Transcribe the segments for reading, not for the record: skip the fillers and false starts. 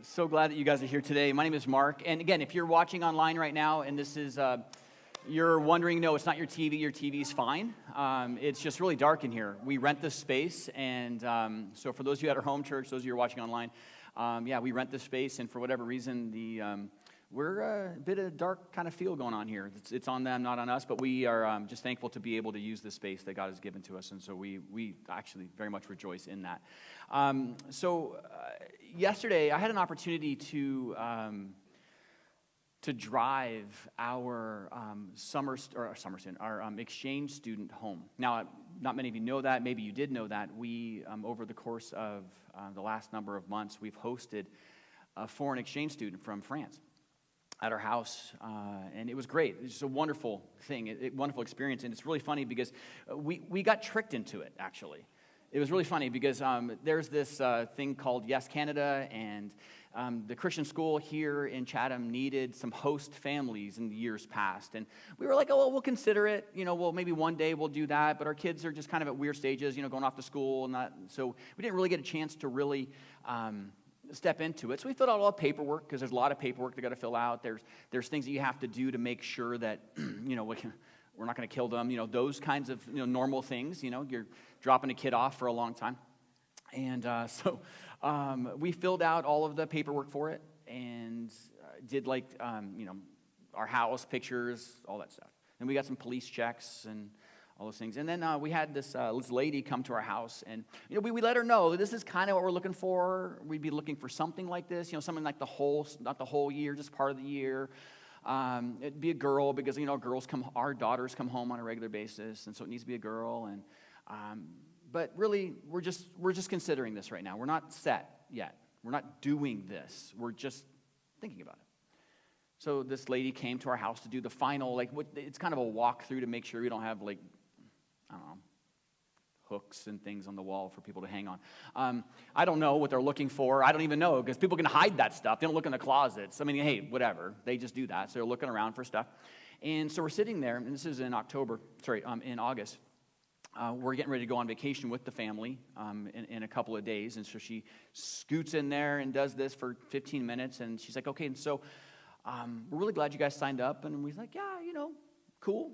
So glad that you guys are here today. My name is Mark, and again, if you're watching online right now and this is, you're wondering, no, it's not your TV. Your TV's fine. It's just really dark in here. We rent this space, and so for those of you at our home church, those of you who are watching online, we rent this space, and for whatever reason, we're a bit of dark kind of feel going on here. It's on them, not on us, but we are just thankful to be able to use the space that God has given to us, and so we actually very much rejoice in that. Yesterday, I had an opportunity to drive our exchange student home. Now, not many of you know that. Maybe you did know that. We, over the course of the last number of months, we've hosted a foreign exchange student from France at our house, and it was great. It was just a wonderful thing, wonderful experience, and it's really funny because we got tricked into it, actually. It was really funny because there's this thing called Yes Canada, and the Christian school here in Chatham needed some host families in the years past, and we were like, oh, well, we'll consider it, well, maybe one day we'll do that, but our kids are just kind of at weird stages, going off to school, and that, so we didn't really get a chance to really step into it. So we filled out all the paperwork, because there's a lot of paperwork they got to fill out. There's things that you have to do to make sure that we're not going to kill them. Those kinds of normal things. You're dropping a kid off for a long time, and so we filled out all of the paperwork for it, and did our house pictures, all that stuff. And we got some police checks and all those things. And then we had this lady come to our house, and we let her know that this is kind of what we're looking for. We'd be looking for something like this, something like not the whole year, just part of the year. It'd be a girl, because our daughters come home on a regular basis, and so it needs to be a girl. And but really, we're just considering this right now. We're not set yet. We're not doing this. We're just thinking about it. So this lady came to our house to do the final, it's kind of a walkthrough to make sure we don't have hooks and things on the wall for people to hang on. I don't know what they're looking for. I don't even know, because people can hide that stuff. They don't look in the closets. Hey, whatever. They just do that. So they're looking around for stuff. And so we're sitting there, and this is in in August. We're getting ready to go on vacation with the family in a couple of days. And so she scoots in there and does this for 15 minutes. And she's like, okay, and so we're really glad you guys signed up. And we're like, yeah, cool.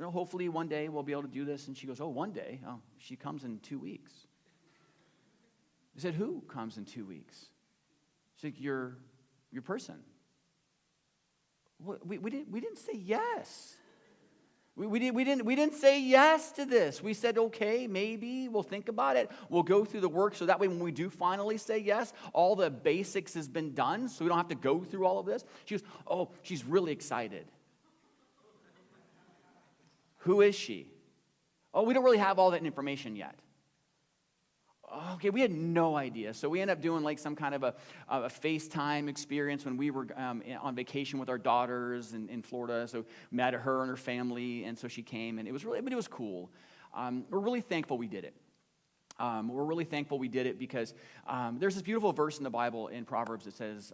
Hopefully one day we'll be able to do this. And she goes, oh, one day? Oh, she comes in 2 weeks. I said, who comes in 2 weeks? She's like, your person. We didn't say yes. We didn't say yes to this. We said, okay, maybe we'll think about it. We'll go through the work, so that way when we do finally say yes, all the basics has been done, so we don't have to go through all of this. She goes, oh, she's really excited. Who is she? Oh, we don't really have all that information yet. Okay, we had no idea. So we ended up doing some kind of a FaceTime experience when we were on vacation with our daughters in Florida. So we met her and her family, and so she came, and it was cool. We're really thankful we did it. We're really thankful we did it because there's this beautiful verse in the Bible in Proverbs that says,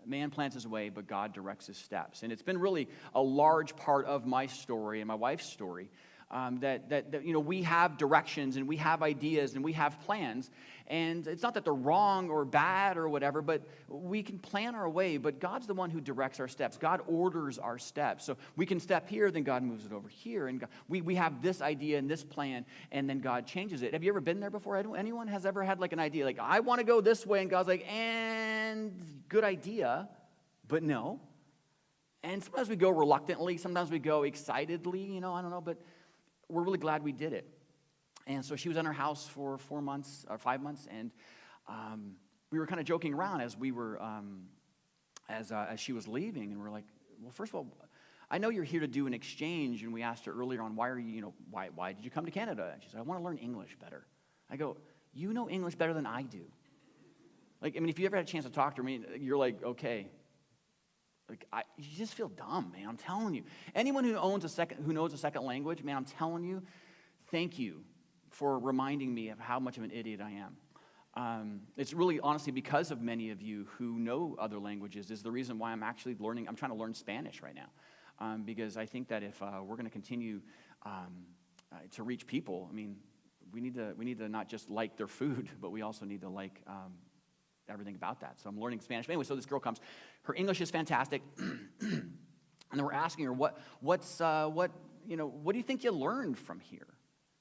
man plans his way, but God directs his steps. And it's been really a large part of my story and my wife's story, that we have directions and we have ideas and we have plans. And it's not that they're wrong or bad or whatever, but we can plan our way, but God's the one who directs our steps. God orders our steps. So we can step here, then God moves it over here. And we have this idea and this plan, and then God changes it. Have you ever been there before? Anyone has ever had an idea, I want to go this way, and God's like, and good idea, but no. And sometimes we go reluctantly, sometimes we go excitedly, I don't know, but we're really glad we did it. And so she was in our house for 4 months or 5 months, and we were kind of joking around as we were, as she was leaving, and we're like, well, first of all, I know you're here to do an exchange, and we asked her earlier on, why did you come to Canada? And she said, I want to learn English better. I go, you know English better than I do. If you ever had a chance to talk to her, you're like, okay. You just feel dumb, man. I'm telling you. Anyone who knows a second language, man, I'm telling you, thank you for reminding me of how much of an idiot I am. It's really, honestly, because of many of you who know other languages is the reason why I'm trying to learn Spanish right now. Because I think that if we're going to continue to reach people, we need to not just like their food, but we also need to like everything about that. So I'm learning Spanish. But anyway, so this girl comes. Her English is fantastic. And then we're asking her, what do you think you learned from here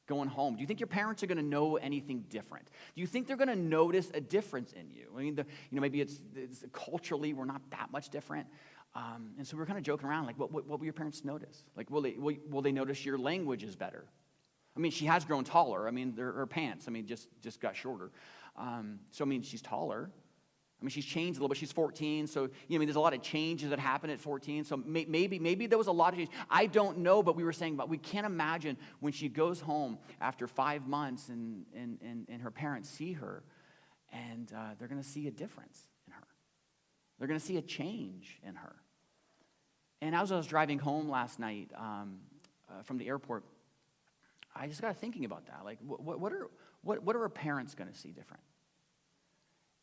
going home? Do you think your parents are going to know anything different? Do you think they're going to notice a difference in you? I mean, maybe it's culturally we're not that much different. And so we're kind of joking around, like, what will your parents notice? Like, will they notice your language is better? I mean, she has grown taller. I mean, her pants, just got shorter. So, she's taller. She's changed a little bit. She's 14, so, there's a lot of changes that happen at 14. So maybe there was a lot of change. I don't know, but we were saying, but we can't imagine when she goes home after 5 months and her parents see her, and they're going to see a difference in her. They're going to see a change in her. And as I was driving home last night from the airport, I just got thinking about that. Like, what are her parents going to see different?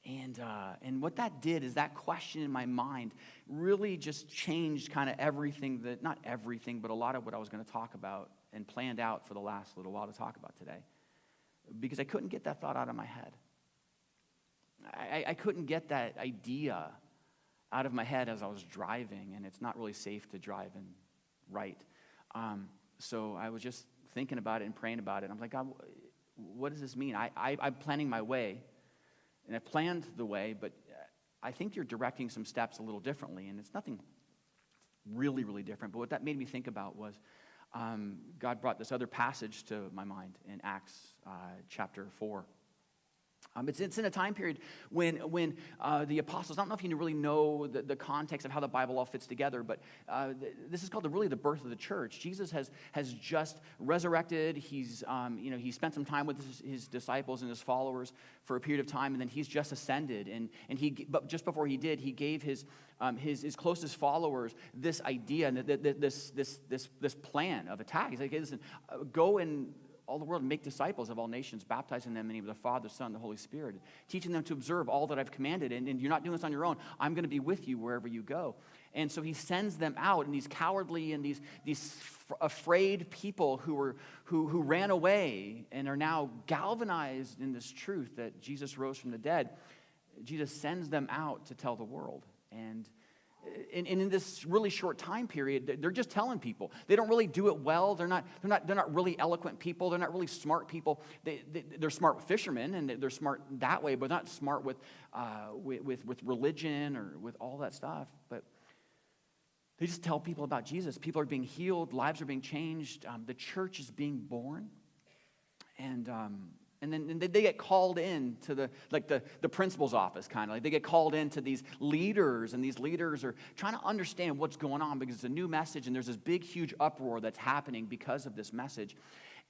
And what that did is that question in my mind really just changed kind of everything not everything, but a lot of what I was going to talk about and planned out for the last little while to talk about today. Because I couldn't get that thought out of my head. I couldn't get that idea out of my head as I was driving, and it's not really safe to drive and write. So I was just thinking about it and praying about it. I'm like, God, what does this mean? I'm planning my way. And I planned the way, but I think you're directing some steps a little differently, and it's nothing really, really different. But what that made me think about was God brought this other passage to my mind in Acts chapter 4. It's in a time period when the apostles, I don't know if you really know the context of how the Bible all fits together, but this is called really the birth of the church. Jesus has just resurrected. He's spent some time with his disciples and his followers for a period of time, and then he's just ascended. But just before he did, he gave his closest followers this idea and this plan of attack. He's like, hey, listen, go and all the world and make disciples of all nations, baptizing them in the name of the Father, Son, and the Holy Spirit, teaching them to observe all that I've commanded. And you're not doing this on your own. I'm going to be with you wherever you go. And so he sends them out, and these cowardly and these afraid people who ran away and are now galvanized in this truth that Jesus rose from the dead. Jesus sends them out to tell the world. And in this really short time period, they're just telling people. They don't really do it well. They're not really eloquent people. They're not really smart people. They're smart fishermen, and they're smart that way, but not smart with religion or with all that stuff. But they just tell people about Jesus. People are being healed. Lives are being changed. The church is being born, and then they get called in to the principal's office, kind of. Like they get called into these leaders, and these leaders are trying to understand what's going on because it's a new message, and there's this big, huge uproar that's happening because of this message.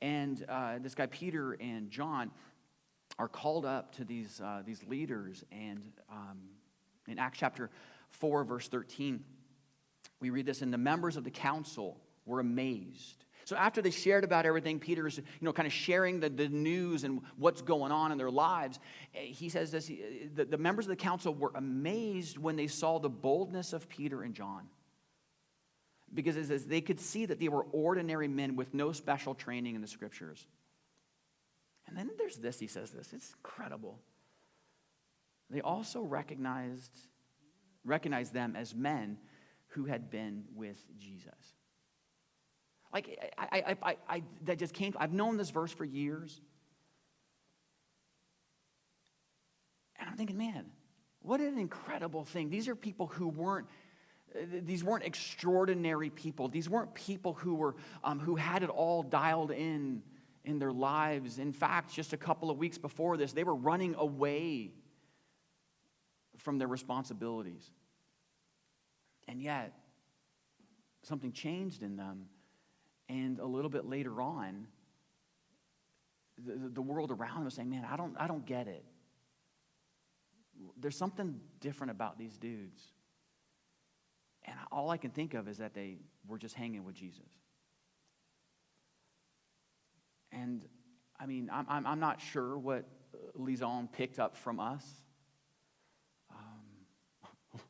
And this guy, Peter and John, are called up to these leaders. And in Acts chapter 4, verse 13, we read this, and the members of the council were amazed. So after they shared about everything, Peter's, kind of sharing the news and what's going on in their lives. He says this, the members of the council were amazed when they saw the boldness of Peter and John. Because it says they could see that they were ordinary men with no special training in the scriptures. And then there's this, he says this, it's incredible. They also recognized them as men who had been with Jesus. Like, that just came, I've known this verse for years. And I'm thinking, man, what an incredible thing. These are people who weren't extraordinary people. These weren't people who had it all dialed in their lives. In fact, just a couple of weeks before this, they were running away from their responsibilities. And yet, something changed in them. And a little bit later on, the world around them was saying, man, I don't get it. There's something different about these dudes. And all I can think of is that they were just hanging with Jesus. And, I'm not sure what Lisanne picked up from us.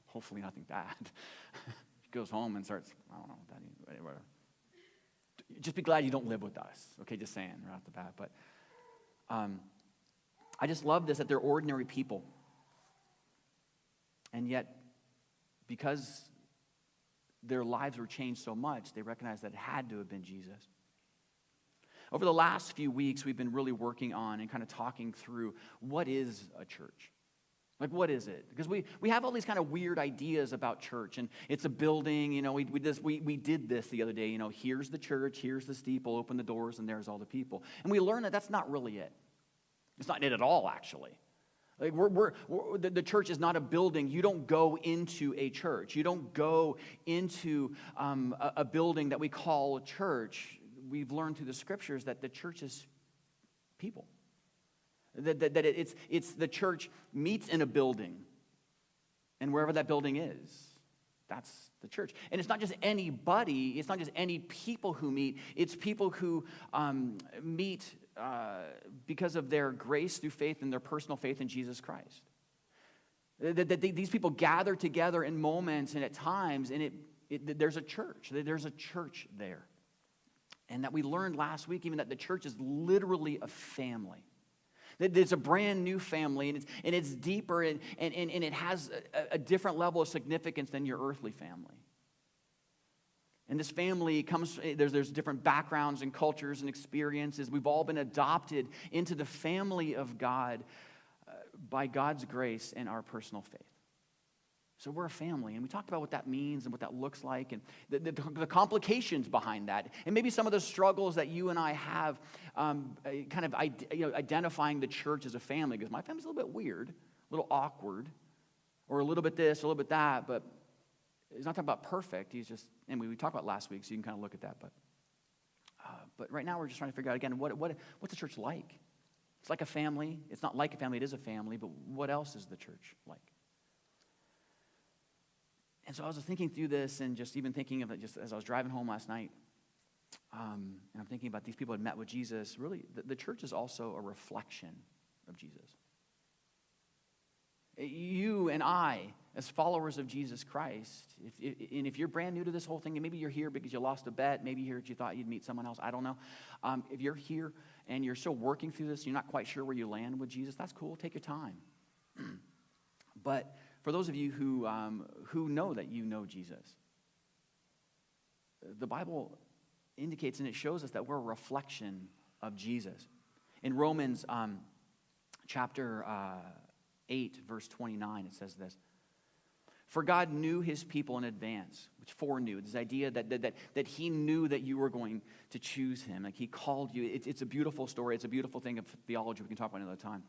Hopefully nothing bad. She goes home and starts, I don't know, whatever. Just be glad you don't live with us. Okay, just saying right off the bat. But I just love this, that they're ordinary people. And yet, because their lives were changed so much, they recognized that it had to have been Jesus. Over the last few weeks, we've been really working on and kind of talking through what is a church? Like, what is it? Because we have all these kind of weird ideas about church, and it's a building, we did this the other day, here's the church, here's the steeple, open the doors, and there's all the people. And we learned that that's not really it. It's not it at all, actually. Like the church is not a building. You don't go into a church. You don't go into a building that we call a church. We've learned through the scriptures that the church is people. That it's the church meets in a building, and wherever that building is, that's the church. And it's not just anybody. It's not just any people who meet. It's people who meet because of their grace through faith and their personal faith in Jesus Christ. These people gather together in moments and at times, and there's a church. There's a church there. And that we learned last week even that the church is literally a family. That it's a brand new family, and it's deeper, and it has a different level of significance than your earthly family. And this family there's different backgrounds and cultures and experiences. We've all been adopted into the family of God by God's grace and our personal faith. So we're a family, and we talked about what that means and what that looks like, and the complications behind that, and maybe some of the struggles that you and I have kind of identifying the church as a family, because my family's a little bit weird, a little awkward, or a little bit this, a little bit that, but he's not talking about perfect. He's just, and we talked about last week, so you can kind of look at that, but right now we're just trying to figure out, again, what's the church like? It's like a family. It's not like a family, it is a family, but what else is the church like? And so I was thinking through this and just even thinking of it just as I was driving home last night. And I'm thinking about these people who had met with Jesus. Really, the church is also a reflection of Jesus. You and I, as followers of Jesus Christ, if you're brand new to this whole thing, and maybe you're here because you lost a bet, maybe you're here because you thought you'd meet someone else, I don't know. If you're here and you're still working through this, and you're not quite sure where you land with Jesus, that's cool. Take your time. But for those of you who know that you know Jesus, the Bible indicates and it shows us that we're a reflection of Jesus. In Romans chapter 8, verse 29, it says this: "For God knew his people in advance," which foreknew, this idea that he knew that you were going to choose him. Like he called you. It's a beautiful story. It's a beautiful thing of theology we can talk about another time.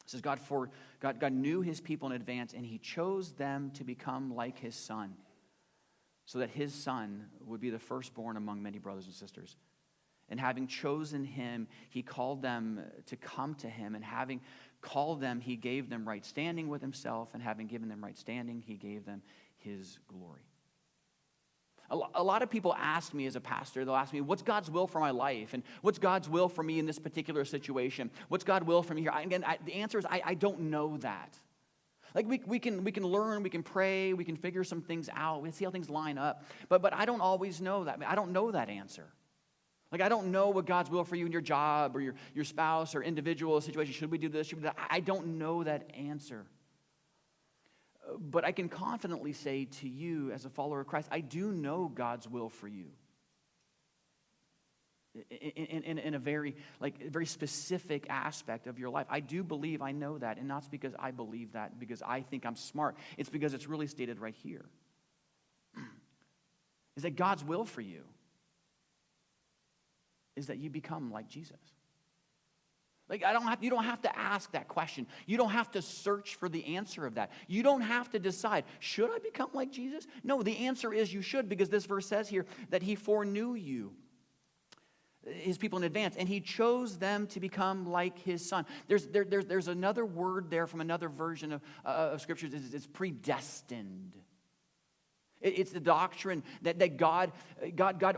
It says God knew his people in advance, and he chose them to become like his son, so that his son would be the firstborn among many brothers and sisters. And having chosen him, he called them to come to him, and having called them, he gave them right standing with himself, and having given them right standing, he gave them his glory. A lot of people ask me as a pastor, they'll ask me, what's God's will for my life? And what's God's will for me in this particular situation? What's God's will for me here? Again, the answer is I don't know that. Like we can learn, we can pray, we can figure some things out, we see how things line up. But I don't always know that. I don't know that answer. Like I don't know what God's will for you in your job or your spouse or individual situation. Should we do this? Should we do that? I don't know that answer. But I can confidently say to you as a follower of Christ, I do know God's will for you. In a very specific aspect of your life. I do believe I know that, and not because I believe that, because I think I'm smart. It's because it's really stated right here. Is that God's will for you is that you become like Jesus. Like you don't have to ask that question. You don't have to search for the answer of that. You don't have to decide, should I become like Jesus? No, the answer is you should, because this verse says here that he foreknew you, his people in advance, and he chose them to become like his son. There's another word there from another version of scriptures. It's predestined. It's the doctrine that God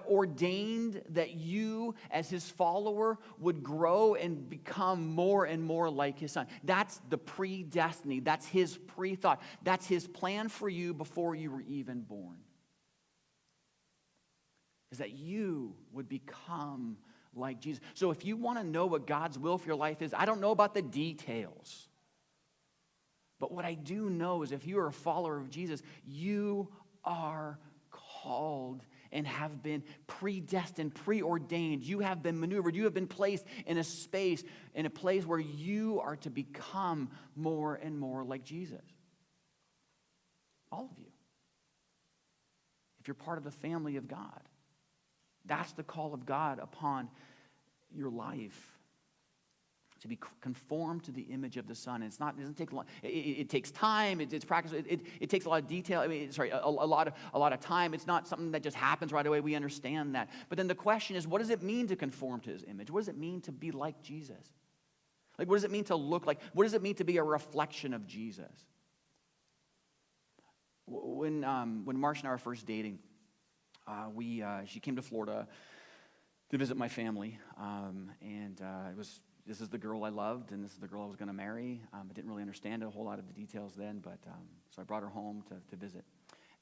ordained that you, as his follower, would grow and become more and more like his son. That's the predestiny. That's his pre-thought. That's his plan for you before you were even born. Is that you would become like Jesus. So if you want to know what God's will for your life is, I don't know about the details. But what I do know is if you are a follower of Jesus, you are called and have been predestined, preordained. You have been maneuvered. You have been placed in a space, in a place where you are to become more and more like Jesus. All of you. If you're part of the family of God, that's the call of God upon your life. To be conformed to the image of the Son. It doesn't take long. It takes time. It's practice. It takes a lot of detail. A lot of time. It's not something that just happens right away. We understand that. But then the question is, what does it mean to conform to His image? What does it mean to be like Jesus? Like, what does it mean to look like? What does it mean to be a reflection of Jesus? When Marcia and I were first dating, she came to Florida to visit my family, and this is the girl I loved, and this is the girl I was going to marry. I didn't really understand a whole lot of the details then, but so I brought her home to visit.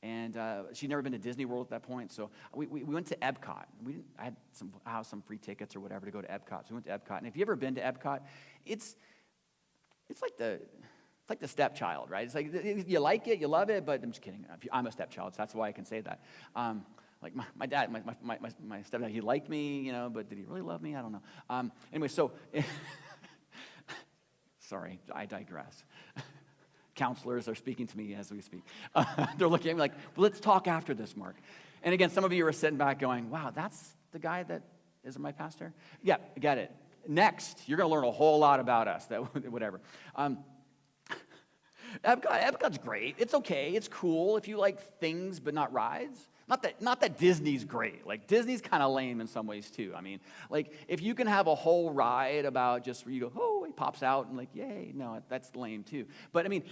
And she'd never been to Disney World at that point, so we went to Epcot. I had some free tickets or whatever to go to Epcot, so we went to Epcot. And if you've ever been to Epcot, it's like the stepchild, right? It's like you like it, you love it, but I'm just kidding. I'm a stepchild, so that's why I can say that. Like my dad, my stepdad, he liked me, but did he really love me? I don't know. Anyway, so, sorry, I digress. Counselors are speaking to me as we speak. They're looking at me like, well, let's talk after this, Mark. And again, some of you are sitting back going, wow, that's the guy that is my pastor? Yeah, I get it. Next, you're going to learn a whole lot about us, whatever. Epcot's great. It's okay. It's cool if you like things but not rides. Not that Disney's great. Like, Disney's kind of lame in some ways, too. I mean, like, if you can have a whole ride about just where you go, oh, he pops out, and like, yay. No, that's lame, too. But, I mean,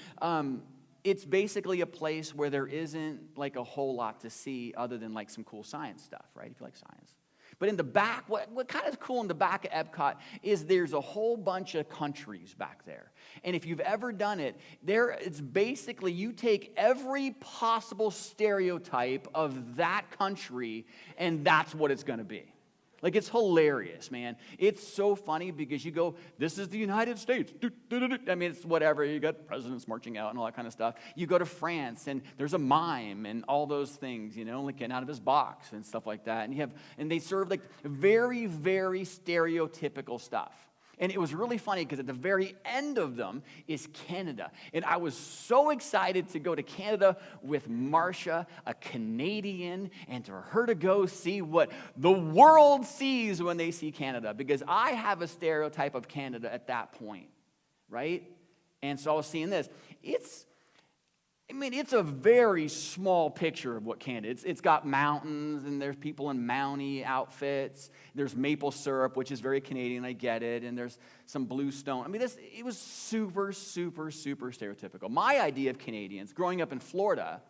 it's basically a place where there isn't, like, a whole lot to see other than, like, some cool science stuff, right? If you like science. But in the back, what kind of cool in the back of Epcot is there's a whole bunch of countries back there. And if you've ever done it, it's basically you take every possible stereotype of that country, and that's what it's going to be. Like, it's hilarious, man. It's so funny because you go, this is the United States. I mean, it's whatever. You got presidents marching out and all that kind of stuff. You go to France, and there's a mime and all those things, like getting out of his box and stuff like that. And they serve, like, very, very stereotypical stuff. And it was really funny because at the very end of them is Canada. And I was so excited to go to Canada with Marcia, a Canadian, and for her to go see what the world sees when they see Canada. Because I have a stereotype of Canada at that point, right? And so I was seeing this. It's a very small picture of what Canada is. It's got mountains, and there's people in Mountie outfits. There's maple syrup, which is very Canadian, I get it, and there's some bluestone. I mean, it was super, super, super stereotypical. My idea of Canadians, growing up in Florida,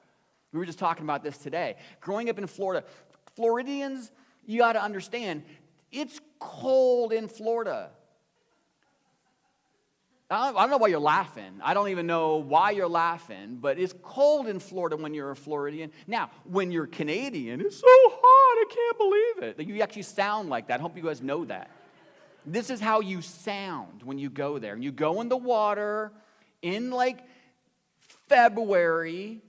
we were just talking about this today. Growing up in Florida, Floridians, you got to understand, it's cold in Florida. I don't know why you're laughing. I don't even know why you're laughing, but it's cold in Florida when you're a Floridian. Now, when you're Canadian, it's so hot, I can't believe it. You actually sound like that. I hope you guys know that. This is how you sound when you go there. And you go in the water in like February.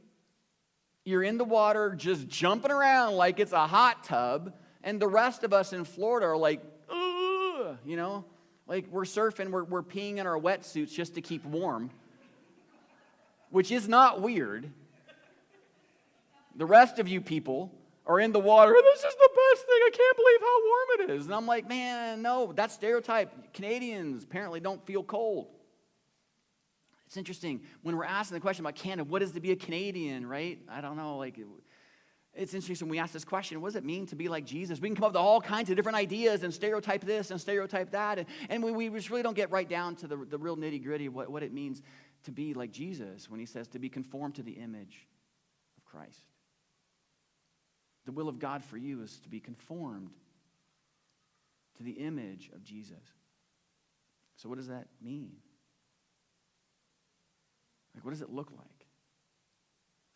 You're in the water just jumping around like it's a hot tub. And the rest of us in Florida are like, ugh, Like, we're surfing, we're peeing in our wetsuits just to keep warm, which is not weird. The rest of you people are in the water, this is the best thing, I can't believe how warm it is. And I'm like, man, no, that's stereotype. Canadians apparently don't feel cold. It's interesting, when we're asking the question about Canada, what is to be a Canadian, right? I don't know, it's interesting when we ask this question, what does it mean to be like Jesus? We can come up with all kinds of different ideas and stereotype this and stereotype that, and we just really don't get right down to the real nitty-gritty of what it means to be like Jesus when he says to be conformed to the image of Christ. The will of God for you is to be conformed to the image of Jesus. So what does that mean? Like, what does it look like?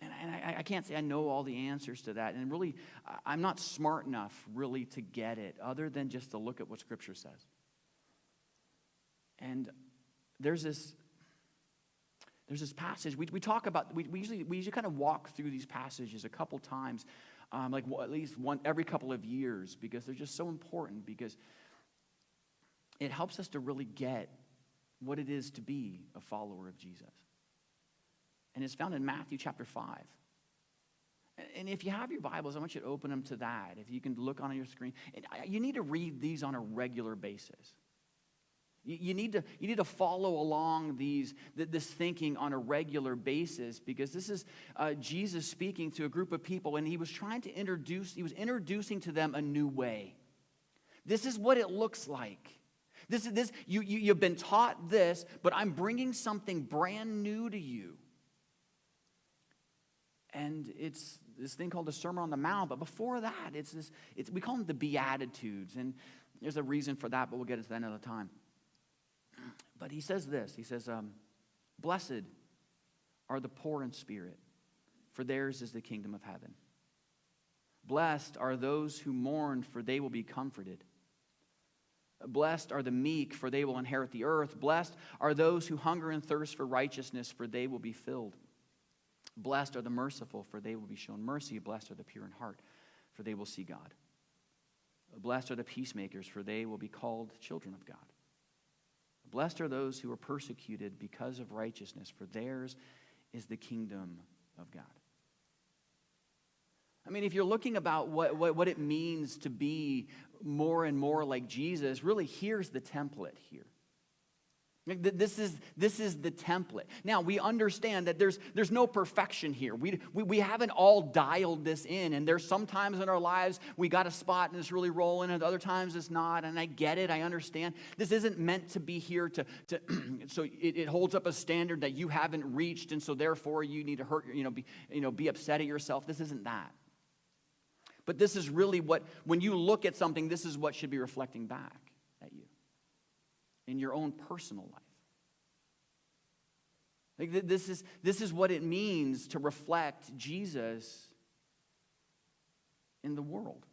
And I can't say I know all the answers to that. And really, I'm not smart enough really to get it other than just to look at what Scripture says. And there's this There's this passage, we talk about, we usually kind of walk through these passages a couple times, at least one every couple of years, because they're just so important, because it helps us to really get what it is to be a follower of Jesus. And it's found in Matthew chapter 5. And if you have your Bibles, I want you to open them to that. If you can look on your screen. And you need to read these on a regular basis. You need to follow along this thinking on a regular basis, because this is Jesus speaking to a group of people, and he was introducing to them a new way. This is what it looks like. You've been taught this, but I'm bringing something brand new to you. And it's this thing called the Sermon on the Mount. But before that, we call them the Beatitudes. And there's a reason for that, but we'll get into that another time. But he says this. He says, blessed are the poor in spirit, for theirs is the kingdom of heaven. Blessed are those who mourn, for they will be comforted. Blessed are the meek, for they will inherit the earth. Blessed are those who hunger and thirst for righteousness, for they will be filled. Blessed are the merciful, for they will be shown mercy. Blessed are the pure in heart, for they will see God. Blessed are the peacemakers, for they will be called children of God. Blessed are those who are persecuted because of righteousness, for theirs is the kingdom of God. I mean, if you're looking about what it means to be more and more like Jesus, really, here's the template here. This is the template. Now, we understand that there's no perfection here. We haven't all dialed this in, and there's some times in our lives we got a spot and it's really rolling, and other times it's not, and I get it, I understand. This isn't meant to be here to so it holds up a standard that you haven't reached, and so therefore you need to be upset at yourself. This isn't that. But this is really when you look at something, this is what should be reflecting back at you in your own personal life. Like this is what it means to reflect Jesus in the world.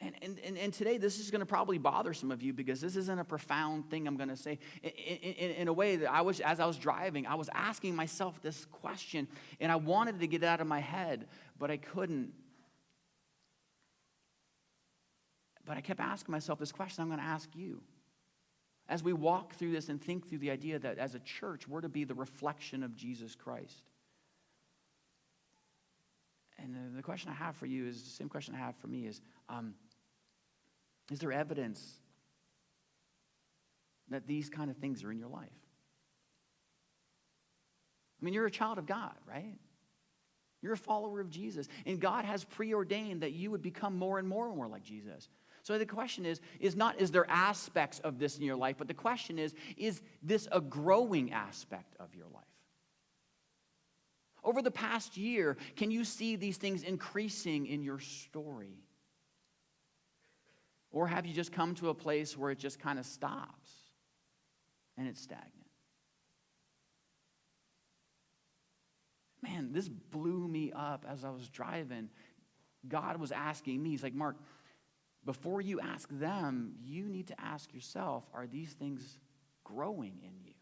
And today, this is going to probably bother some of you, because this isn't a profound thing I'm going to say. In a way that as I was driving, I was asking myself this question, and I wanted to get it out of my head, but I couldn't. But I kept asking myself this question I'm going to ask you. As we walk through this and think through the idea that as a church, we're to be the reflection of Jesus Christ. And the question I have for you is the same question I have for me is there evidence that these kind of things are in your life? I mean, you're a child of God, right? You're a follower of Jesus. And God has preordained that you would become more and more like Jesus. So the question is there aspects of this in your life, but the question is this a growing aspect of your life? Over the past year, can you see these things increasing in your story? Or have you just come to a place where it just kind of stops and it's stagnant? Man, this blew me up as I was driving. God was asking me, he's like, Mark, before you ask them, you need to ask yourself, are these things growing in you?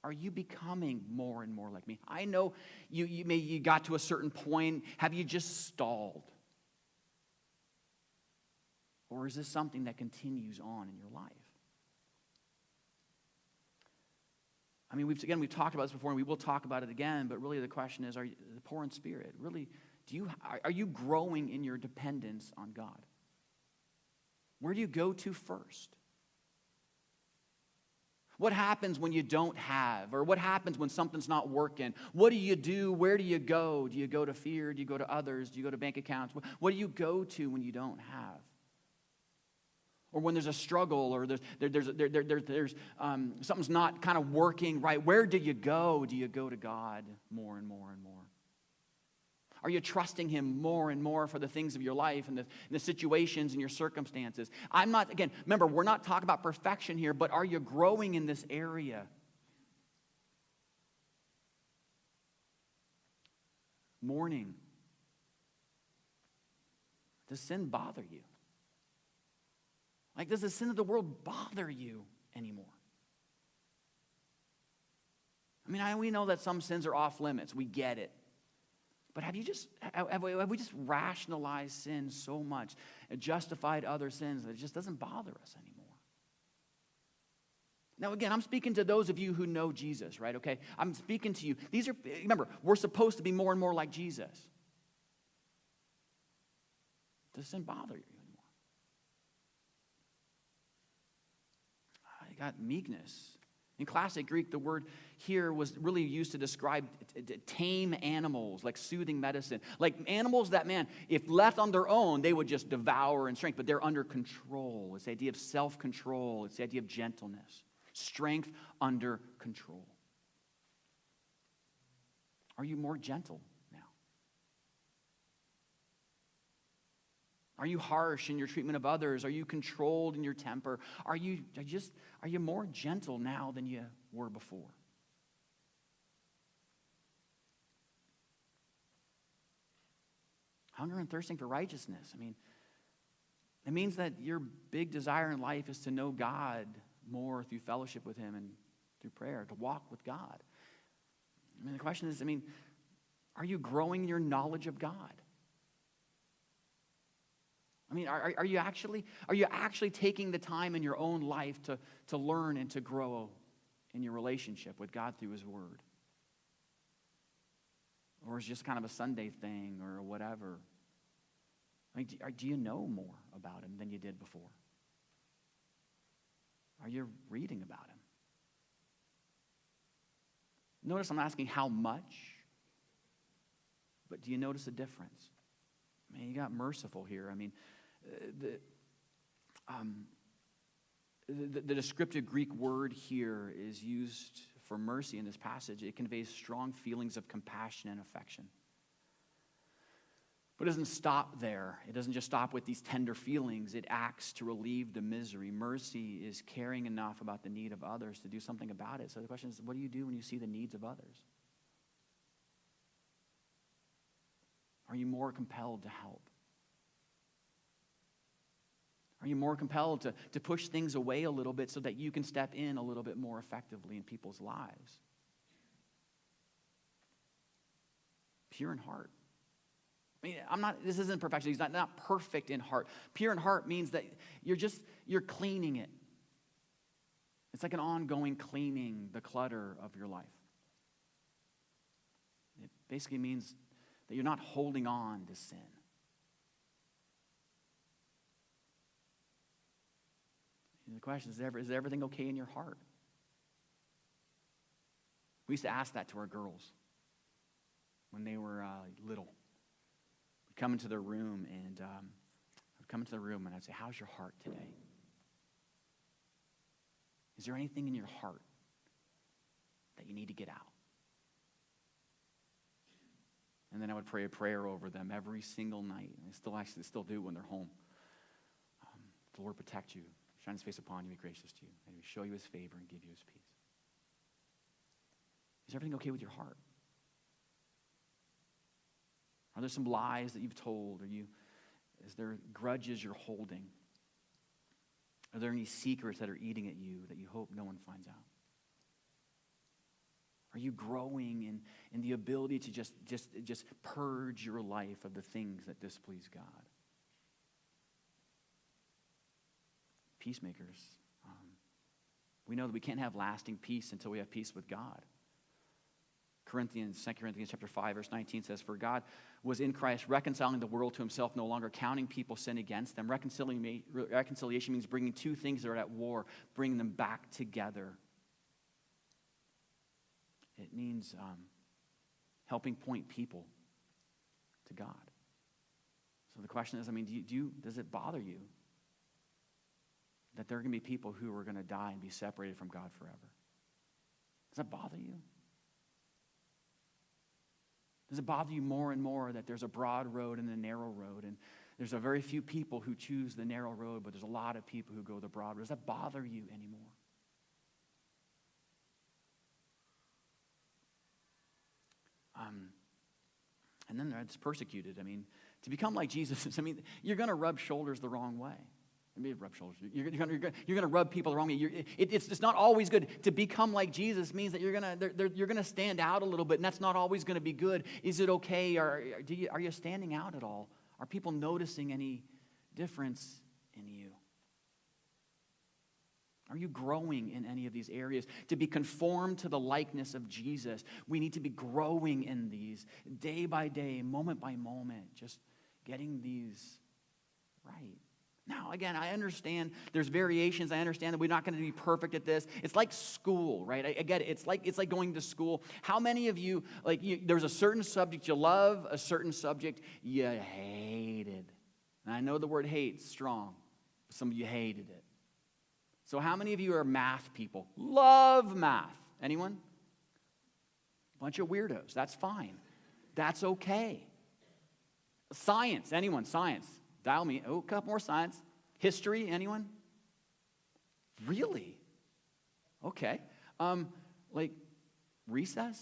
Are you becoming more and more like me? I know you got to a certain point. Have you just stalled? Or is this something that continues on in your life? I mean, we've talked about this before, and we will talk about it again, but really the question is, are you the poor in spirit? Really, are you growing in your dependence on God? Where do you go to first? What happens when you don't have? Or what happens when something's not working? What do you do? Where do you go? Do you go to fear? Do you go to others? Do you go to bank accounts? What do you go to when you don't have? Or when there's a struggle, or there's something's not kind of working right. Where do you go? Do you go to God more and more and more? Are you trusting Him more and more for the things of your life and the situations and your circumstances? Remember, we're not talking about perfection here, but are you growing in this area? Mourning. Does sin bother you? Like, does the sin of the world bother you anymore? We know that some sins are off limits. We get it. But have we just rationalized sin so much and justified other sins that it just doesn't bother us anymore? Now, again, I'm speaking to those of you who know Jesus, right? Okay, I'm speaking to you. Remember, we're supposed to be more and more like Jesus. Does sin bother you anymore? You got meekness. In classic Greek, the word here was really used to describe tame animals, like soothing medicine. Like animals that, man, if left on their own, they would just devour and shrink, but they're under control. It's the idea of self-control. It's the idea of gentleness. Strength under control. Are you more gentle now? Are you harsh in your treatment of others? Are you controlled in your temper? Are you more gentle now than you were before? Hunger and thirsting for righteousness. It means that your big desire in life is to know God more through fellowship with Him and through prayer, to walk with God. The question is, are you growing your knowledge of God? Are you actually taking the time in your own life to learn and to grow in your relationship with God through His Word? Or is it just kind of a Sunday thing or whatever? Do you know more about Him than you did before? Are you reading about Him? Notice I'm asking how much, but do you notice a difference? You got merciful here. The descriptive Greek word here is used for mercy in this passage. It conveys strong feelings of compassion and affection. But it doesn't stop there. It doesn't just stop with these tender feelings. It acts to relieve the misery. Mercy is caring enough about the need of others to do something about it. So the question is, what do you do when you see the needs of others? Are you more compelled to help? Are you more compelled to push things away a little bit so that you can step in a little bit more effectively in people's lives? Pure in heart. This isn't perfection. He's not perfect in heart. Pure in heart means that you're cleaning it. It's like an ongoing cleaning the clutter of your life. It basically means that you're not holding on to sin. And the question is everything okay in your heart? We used to ask that to our girls when they were little. We'd come into their room and I'd say, how's your heart today? Is there anything in your heart that you need to get out? And then I would pray a prayer over them every single night. And I still do when they're home. The Lord protect you, shine His face upon you, be gracious to you, and He show you His favor and give you His peace. Is everything okay with your heart? Are there some lies that you've told? Is there grudges you're holding? Are there any secrets that are eating at you that you hope no one finds out? Are you growing in the ability to just purge your life of the things that displease God? Peacemakers. We know that we can't have lasting peace until we have peace with God. 2 Corinthians chapter 5, verse 19 says, "For God was in Christ reconciling the world to Himself, no longer counting people's sin against them." Reconciliation means bringing two things that are at war, bringing them back together. It means helping point people to God. So the question is, does it bother you that there are going to be people who are going to die and be separated from God forever? Does that bother you? Does it bother you more and more that there's a broad road and a narrow road, and there's a very few people who choose the narrow road, but there's a lot of people who go the broad road? Does that bother you anymore? And then it's persecuted. To become like Jesus, you're going to rub shoulders the wrong way. Maybe rub shoulders. You're going to rub people the wrong way. It's not always good. To become like Jesus means that you're going to stand out a little bit, and that's not always going to be good. Is it okay? Are you standing out at all? Are people noticing any difference in you? Are you growing in any of these areas? To be conformed to the likeness of Jesus, we need to be growing in these day by day, moment by moment, just getting these right. Now, again, I understand there's variations. I understand that we're not going to be perfect at this. It's like school, right? I get it. It's like going to school. How many of you, there's a certain subject you love, a certain subject you hated? And I know the word hate's strong, but some of you hated it. So how many of you are math people? Love math. Anyone? Bunch of weirdos. That's fine. That's okay. Science. Anyone? Science. Dial me. Oh, a couple more science. History. Anyone? Really? Okay. Recess?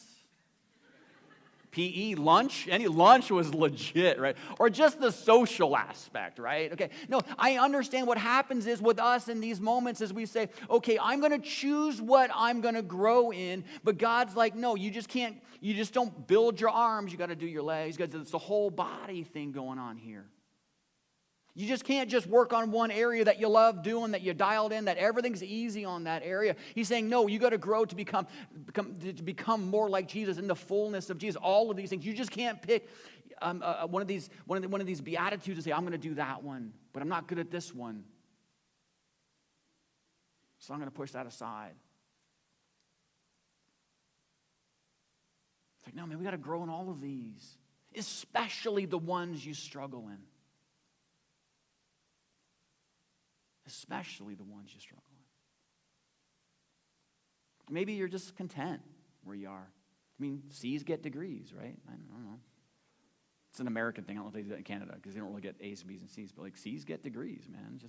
PE, lunch, any lunch was legit, right? Or just the social aspect, right? Okay, no, I understand what happens is with us in these moments is we say, okay, I'm going to choose what I'm going to grow in, but God's like, no, you just don't build your arms, you got to do your legs, it's the whole body thing going on here. You just can't just work on one area that you love doing, that you dialed in, that everything's easy on that area. He's saying, no, you got to grow to become more like Jesus in the fullness of Jesus. All of these things. You just can't pick one of these beatitudes and say, I'm going to do that one, but I'm not good at this one. So I'm going to push that aside. It's like, no, man, we got to grow in all of these, especially the ones you struggle in. Especially the ones you struggle with. Maybe you're just content where you are. I mean, C's get degrees, right? I don't know. It's an American thing. I don't know if they do that in Canada because they don't really get A's and B's and C's. But C's get degrees, man.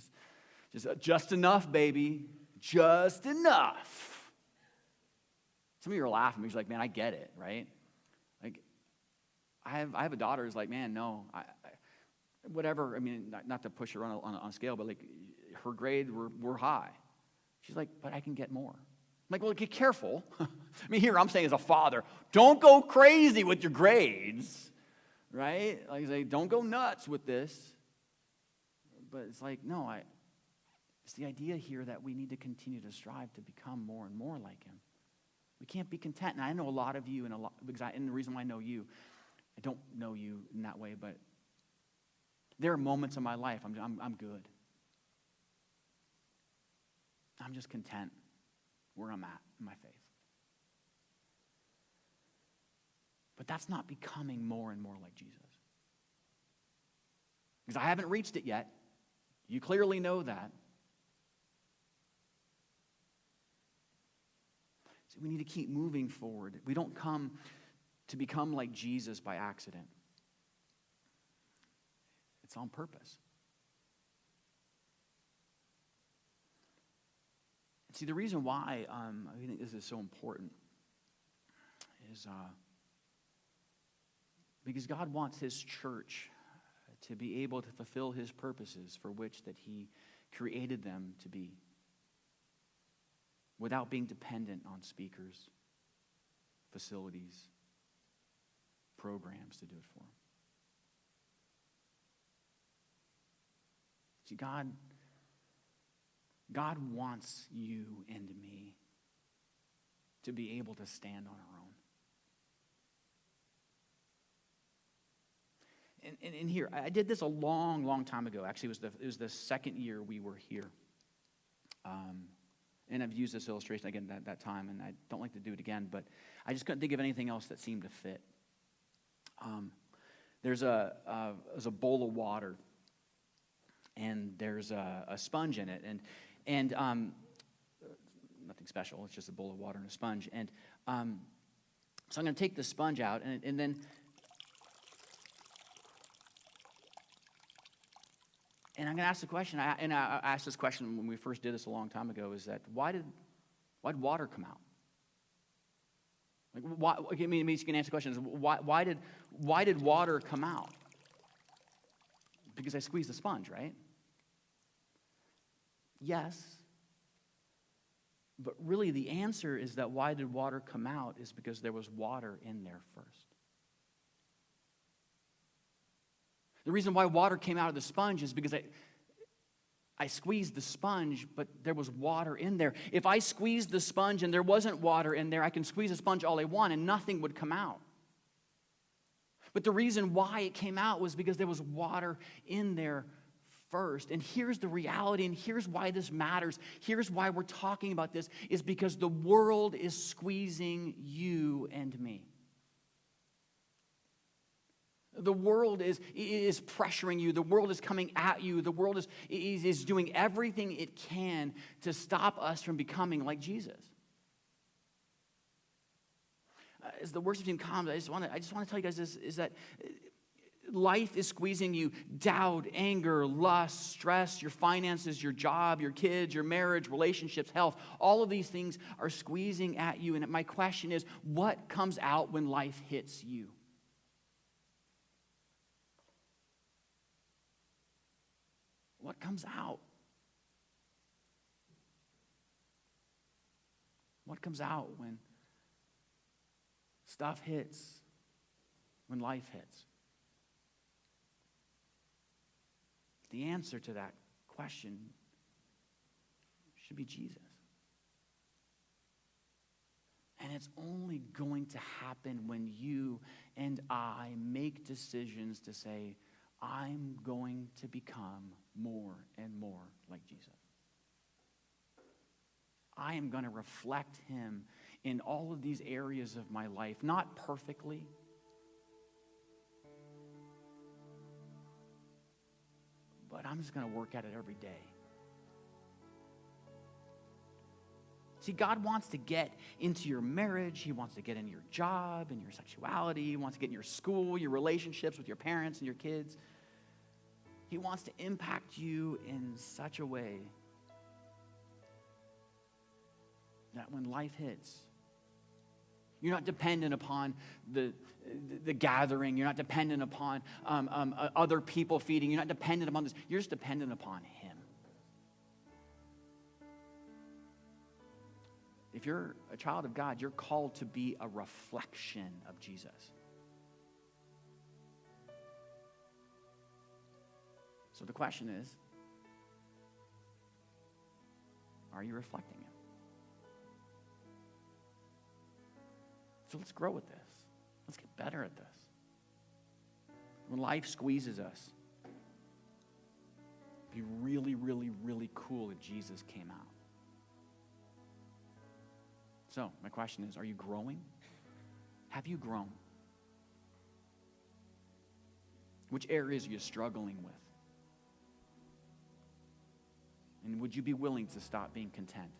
Just enough, baby. Just enough. Some of you are laughing because you're like, man, I get it, right? I have a daughter who's like, man, no, whatever. I mean, not to push her on a scale, but her grades were high. She's like, but I can get more. I'm like, well, get careful. I mean, here I'm saying as a father, don't go crazy with your grades, right? Like, say, don't go nuts with this. But it's like, no, it's the idea here that we need to continue to strive to become more and more like him. We can't be content. And I know a lot of you, and the reason why I know you, I don't know you in that way, but there are moments in my life I'm good. I'm just content where I'm at in my faith. But that's not becoming more and more like Jesus. Because I haven't reached it yet. You clearly know that. So we need to keep moving forward. We don't come to become like Jesus by accident. It's on purpose. See, the reason why I think this is so important is because God wants his church to be able to fulfill his purposes for which that he created them to be, without being dependent on speakers, facilities, programs to do it for them. See, God wants you and me to be able to stand on our own. And here, I did this a long, long time ago. Actually, it was the second year we were here. And I've used this illustration again that time, and I don't like to do it again, but I just couldn't think of anything else that seemed to fit. There's a bowl of water, and there's a sponge in it, and nothing special. It's just a bowl of water and a sponge. And so I'm going to take the sponge out, and then I'm going to ask the question. I asked this question when we first did this a long time ago. Is that why'd water come out? Like, why? I mean, you can answer the question. Is why did water come out? Because I squeezed the sponge, right? Yes. But really the answer is that why did water come out is because there was water in there first. The reason why water came out of the sponge is because I squeezed the sponge, but there was water in there. If I squeezed the sponge and there wasn't water in there, I can squeeze the sponge all I want and nothing would come out. But the reason why it came out was because there was water in there first. And here's the reality, and here's why this matters. Here's why we're talking about this, is because the world is squeezing you and me. The world is pressuring you. The world is coming at you. The world is doing everything it can to stop us from becoming like Jesus. As the worship team comes, I just want to tell you guys this, is that life is squeezing you. Doubt, anger, lust, stress, your finances, your job, your kids, your marriage, relationships, health. All of these things are squeezing at you. And my question is, what comes out when life hits you? What comes out? What comes out when stuff hits, when life hits? The answer to that question should be Jesus. And it's only going to happen when you and I make decisions to say, I'm going to become more and more like Jesus. I am going to reflect him in all of these areas of my life, not perfectly, but I'm just going to work at it every day. See, God wants to get into your marriage. He wants to get into your job and your sexuality. He wants to get in your school, your relationships with your parents and your kids. He wants to impact you in such a way that when life hits, you're not dependent upon the gathering. You're not dependent upon other people feeding. You're not dependent upon this. You're just dependent upon him. If you're a child of God, you're called to be a reflection of Jesus. So the question is, are you reflecting him? So let's grow with this. Let's get better at this. When life squeezes us, it'd be really, really, really cool if Jesus came out. So my question is, are you growing? Have you grown? Which areas are you struggling with? And would you be willing to stop being content?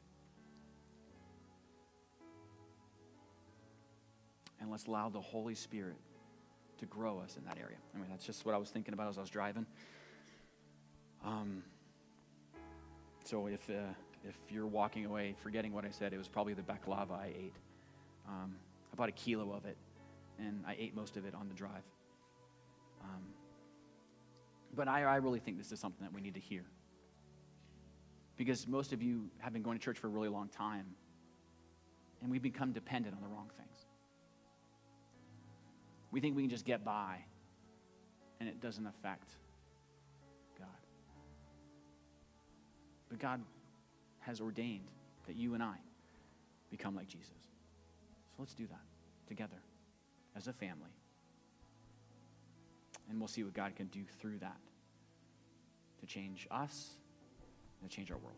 And let's allow the Holy Spirit to grow us in that area. I mean, that's just what I was thinking about as I was driving. So if you're walking away forgetting what I said, it was probably the baklava I ate. I bought a kilo of it, and I ate most of it on the drive. But I really think this is something that we need to hear. Because most of you have been going to church for a really long time, and we've become dependent on the wrong things. We think we can just get by, and it doesn't affect God. But God has ordained that you and I become like Jesus. So let's do that together as a family. And we'll see what God can do through that to change us and to change our world.